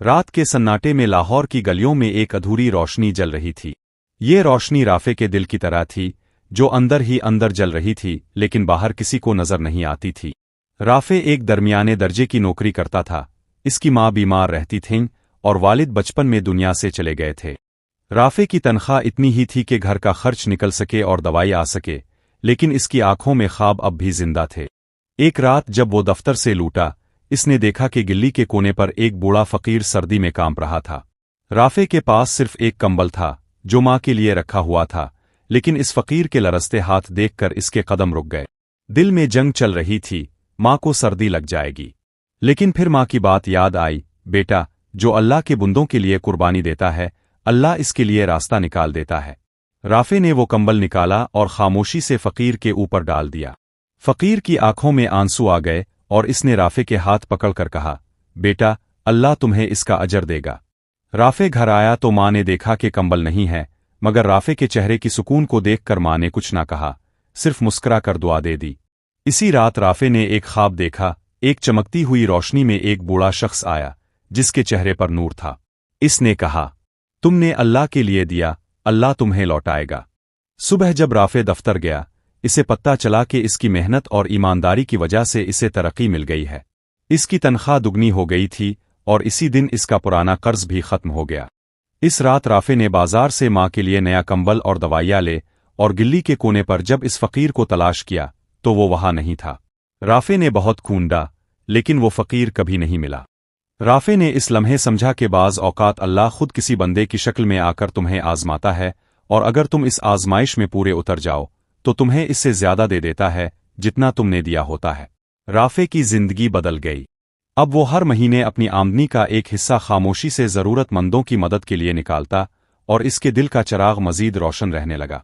رات کے سناٹے میں لاہور کی گلیوں میں ایک ادھوری روشنی جل رہی تھی۔ یہ روشنی رافع کے دل کی طرح تھی، جو اندر ہی اندر جل رہی تھی لیکن باہر کسی کو نظر نہیں آتی تھی۔ رافع ایک درمیانے درجے کی نوکری کرتا تھا، اس کی ماں بیمار رہتی تھیں اور والد بچپن میں دنیا سے چلے گئے تھے۔ رافع کی تنخواہ اتنی ہی تھی کہ گھر کا خرچ نکل سکے اور دوائی آ سکے، لیکن اس کی آنکھوں میں خواب اب بھی زندہ تھے۔ ایک رات جب وہ دفتر سے لوٹا، اس نے دیکھا کہ گلی کے کونے پر ایک بوڑھا فقیر سردی میں کانپ رہا تھا۔ رافع کے پاس صرف ایک کمبل تھا جو ماں کے لیے رکھا ہوا تھا، لیکن اس فقیر کے لرزتے ہاتھ دیکھ کر اس کے قدم رک گئے۔ دل میں جنگ چل رہی تھی، ماں کو سردی لگ جائے گی، لیکن پھر ماں کی بات یاد آئی، بیٹا، جو اللہ کے بندوں کے لیے قربانی دیتا ہے، اللہ اس کے لیے راستہ نکال دیتا ہے۔ رافع نے وہ کمبل نکالا اور خاموشی سے فقیر کے اوپر ڈال دیا۔ فقیر کی آنکھوں میں آنسو آ گئے اور اس نے رافع کے ہاتھ پکڑ کر کہا، بیٹا، اللہ تمہیں اس کا اجر دے گا۔ رافع گھر آیا تو ماں نے دیکھا کہ کمبل نہیں ہے، مگر رافع کے چہرے کی سکون کو دیکھ کر ماں نے کچھ نہ کہا، صرف مسکرا کر دعا دے دی۔ اسی رات رافع نے ایک خواب دیکھا، ایک چمکتی ہوئی روشنی میں ایک بوڑھا شخص آیا جس کے چہرے پر نور تھا۔ اس نے کہا، تم نے اللہ کے لیے دیا، اللہ تمہیں لوٹائے گا۔ صبح جب رافع دفتر گیا، اسے پتہ چلا کہ اس کی محنت اور ایمانداری کی وجہ سے اسے ترقی مل گئی ہے۔ اس کی تنخواہ دگنی ہو گئی تھی اور اسی دن اس کا پرانا قرض بھی ختم ہو گیا۔ اس رات رافع نے بازار سے ماں کے لیے نیا کمبل اور دوائیاں لے اور گلی کے کونے پر جب اس فقیر کو تلاش کیا تو وہ وہاں نہیں تھا۔ رافع نے بہت ڈھونڈا، لیکن وہ فقیر کبھی نہیں ملا۔ رافع نے اس لمحے سمجھا کہ بعض اوقات اللہ خود کسی بندے کی شکل میں آ کر تمہیں آزماتا ہے، اور اگر تم اس آزمائش میں پورے اتر جاؤ تو تمہیں اس سے زیادہ دے دیتا ہے جتنا تم نے دیا ہوتا ہے۔ رافع کی زندگی بدل گئی۔ اب وہ ہر مہینے اپنی آمدنی کا ایک حصہ خاموشی سے ضرورت مندوں کی مدد کے لیے نکالتا، اور اس کے دل کا چراغ مزید روشن رہنے لگا۔